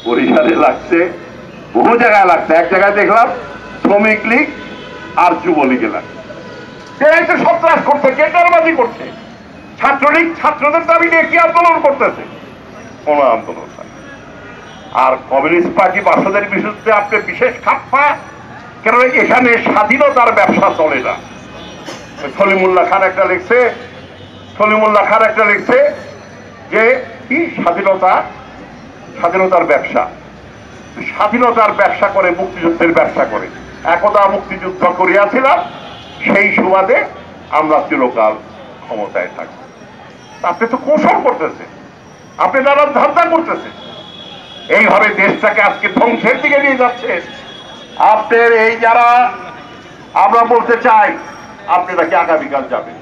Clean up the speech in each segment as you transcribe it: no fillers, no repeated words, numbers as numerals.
বরিশালে লাগছে, বহু জায়গায় লাগছে। এক জায়গায় দেখলাম শ্রমিক লীগ আর যুবলীগে লাগছে। কে এসে সন্ত্রাস করছে, কে কারবাজি করছে? ছাত্রলীগ ছাত্রদের দাবি নিয়ে কি আন্দোলন করতেছে? কোন আন্দোলন নাই। আর কমিউনিস্ট পার্টি বাসদের বিরুদ্ধে আপনি বিশেষ খাপ্পা, কেন এখানে স্বাধীনতার ব্যবসা চলে না। সলিমুল্লাহ খান একটা লিখছে যে কি স্বাধীনতার ব্যবসা, স্বাধীনতার ব্যবসা করে, মুক্তিযুদ্ধের ব্যবসা করে। একদা মুক্তিযুদ্ধ করিয়াছিলাম, সেই সুবাদে আমরা চিরকাল ক্ষমতায় থাকবো। আপনি তো কৌশল করতেছেন, আপনি নানান ধান্দা করতেছেন, এইভাবে দেশটাকে আজকে ধ্বংসের দিকে নিয়ে যাচ্ছে। আপনার এই যারা, আমরা বলতে চাই আপনি নাকি আগামীকাল যাবেন,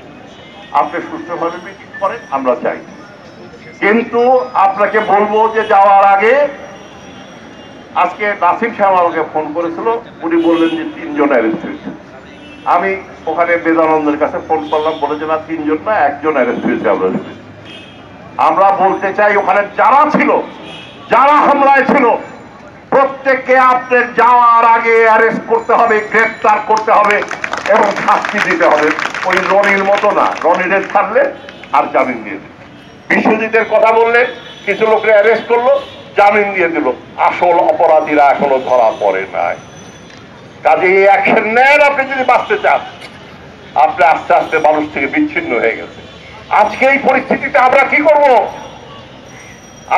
আপনি সুস্থভাবে মিটিং করেন, আমরা চাই। কিন্তু আপনাকে বলবো যে যাওয়ার আগে, আজকে নাসিম সাহেব আমাকে ফোন করেছিল, উনি বললেন যে 3 জন অ্যারেস্ট হয়েছে। আমি ওখানে বেদানন্দের কাছে ফোন করলাম, বলেছে না 3 জন না, 1 জন অ্যারেস্ট হয়েছে। আমরা বলতে চাই ওখানে যারা ছিল, যারা হামলায় ছিল, প্রত্যেককে আপনার যাওয়ার আগে অ্যারেস্ট করতে হবে, গ্রেফতার করতে হবে এবং শাস্তি দিতে হবে। ওই রনির মতো না, রনিদের ছাড়লে আর জামিন দিয়ে দিল। বিশ্বজিতের কথা বললে কিছু লোককে অ্যারেস্ট করলো, জামিন দিয়ে দিল, আসল অপরাধীরা এখনো ধরা পড়ে নাই। কাজে এই অ্যাকশন নেন আপনি যদি বাঁচতে চান। আপনি আস্তে আস্তে মানুষ থেকে বিচ্ছিন্ন হয়ে গেছে। আজকে এই পরিস্থিতিতে আমরা কি করব?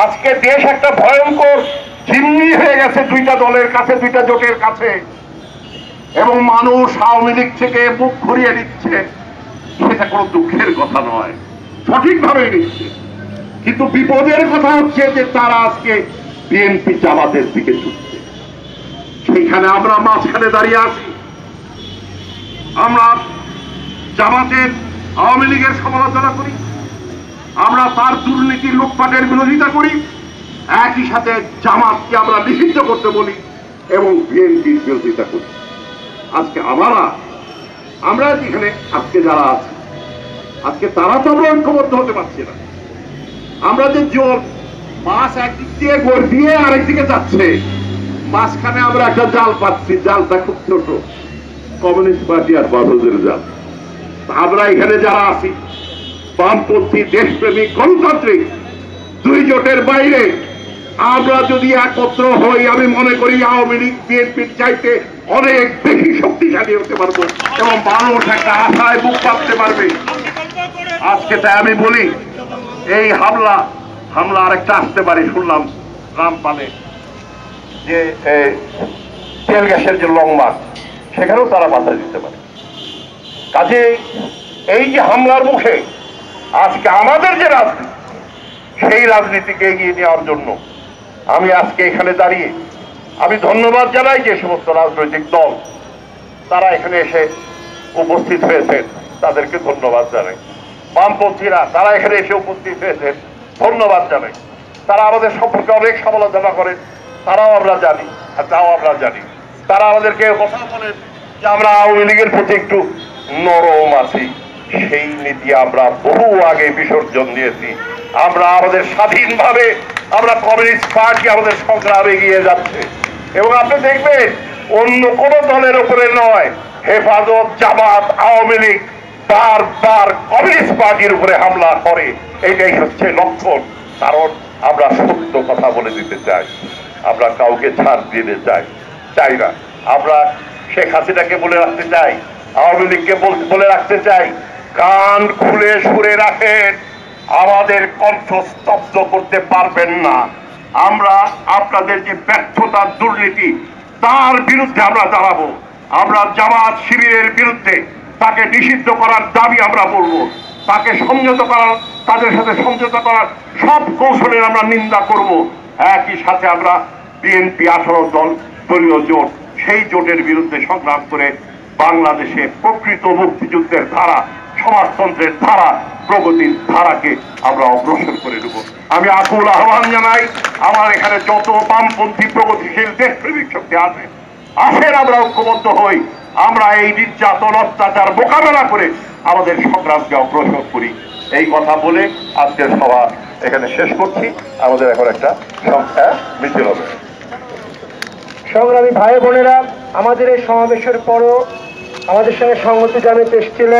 আজকে দেশ একটা ভয়ঙ্কর জিম্মি হয়ে গেছে 2টা দলের কাছে, 2টা জোটের কাছে, এবং মানুষ আওয়ামী লীগ থেকে মুখ ঘুরিয়ে দিচ্ছে। সেটা কোনো দুঃখের কথা নয়, সঠিকভাবে নিচ্ছে। কিন্তু বিপদের কথা হচ্ছে যে তারা আজকে বিএনপি জামাতের দিকে ছুটছে। সেইখানে আমরা মাঝখানে দাঁড়িয়ে আছি। আমরা জামাতের, আওয়ামী লীগের সমালোচনা করি, আমরা তার দুর্নীতি লুটপাটের বিরোধিতা করি, একই সাথে জামাতকে আমরা নিষিদ্ধ করতে বলি এবং বিএনপির বিরোধিতা করি। আজকে আমরা যেখানে আজকে যারা আছি, আজকে তারা তো আমরা ঐক্যবদ্ধ হতে পারছি না। আমরা যে জোর মাছ একদিক দিয়ে গড়িয়ে আরেকদিকে যাচ্ছে, মাঝখানে আমরা একটা জাল পাচ্ছি, জালটা খুব ছোট, কমিউনিস্ট পার্টি আর বাসদের জাল। আমরা এখানে যারা আছি, বামপন্থী, দেশপ্রেমিক, গণতান্ত্রিক, 2 জোটের বাইরে আমরা যদি একত্র হই, আমি মনে করি আওয়ামী লীগ বিএনপির চাইতে অনেক বেশি শক্তিশালী হতে পারবো এবং মানুষ একটা আশায় বুক পাততে পারবে। আজকে তাই আমি বলি, এই হামলা আরেকটা আসতে পারে। শুনলাম রামপালে যে তেল গ্যাসের যে লং মার্চ, সেখানেও তারা বাধা দিতে পারে। কাজে এই যে হামলার মুখে আজকে আমাদের যে রাজনীতি, সেই রাজনীতিকে এগিয়ে নেওয়ার জন্য আমি আজকে এখানে দাঁড়িয়ে আমি ধন্যবাদ জানাই যে সমস্ত রাজনৈতিক দল তারা এখানে এসে উপস্থিত হয়েছেন, তাদেরকে ধন্যবাদ জানাই। বামপন্থীরা তারা এখানে এসে উপস্থিত হয়েছেন, ধন্যবাদ জানাই। তারা আমাদের সম্পর্কে অনেক সমালোচনা করেন, তারাও আমরা জানি, আর তাও আমরা জানি। তারা আমাদেরকে কথা বলেন যে আমরা আওয়ামী লীগের প্রতি একটু নরম আছি। সেই নীতি আমরা বহু আগে বিসর্জন দিয়েছি। আমরা আমাদের স্বাধীনভাবে, আমরা কমিউনিস্ট পার্টি আমাদের সংগ্রামে এগিয়ে যাচ্ছে। এবং আপনি দেখবেন অন্য কোন দলের উপরে নয়, হেফাজত, জামাত, আওয়ামী লীগ বারবার কমিউনিস্ট পার্টির উপরে হামলা করে। এটাই হচ্ছে লক্ষণ। কারণ আমরা সত্য কথা বলে দিতে চাই, আমরা কাউকে ছাড় দিতে চাই না। আমরা শেখ হাসিনাকে বলে রাখতে চাই, আওয়ামী লীগকে বলে রাখতে চাই, কান খুলে শুনে রাখেন, আমাদের কণ্ঠ স্তব্ধ করতে পারবেন না। আমরা আপনাদের যে ব্যর্থতা, দুর্নীতি, তার বিরুদ্ধে আমরা দাঁড়াবো। আমরা জামাত শিবিরের বিরুদ্ধে তাকে নিষিদ্ধ করার দাবি আমরা বলবো। তাকে সমঝোতা করার, তাদের সাথে সমঝোতা করার সব কৌশলের আমরা নিন্দা করব। একই সাথে আমরা বিএনপি 18 দলীয় জোট, সেই জোটের বিরুদ্ধে সংগ্রাম করে বাংলাদেশে প্রকৃত মুক্তিযুদ্ধের ধারা, সমাজতন্ত্রের ধারা, প্রগতির ধারাকে আমরা অগ্রসর করে দেব। আমি আকুল আহ্বান জানাই, আমার এখানে যত বামপন্থী প্রগতিশীল দেশপ্রেমিক শক্তি আছে, আসেন আমরা ঐক্যবদ্ধ হই, আমরা এই নির্যাতন, অত্যাচার মোকাবেলা করে আমাদের সংগ্রামকে অগ্রসর করি। এই কথা বলে আজকের সভা এখানে শেষ করছি। আমাদের এখন একটা সংখ্যা মিছিল হবে। সংগ্রামী ভাই বোনেরা, আমাদের এই সমাবেশের পরও আমাদের সঙ্গে সংগতি জানাতে এসেছিলেন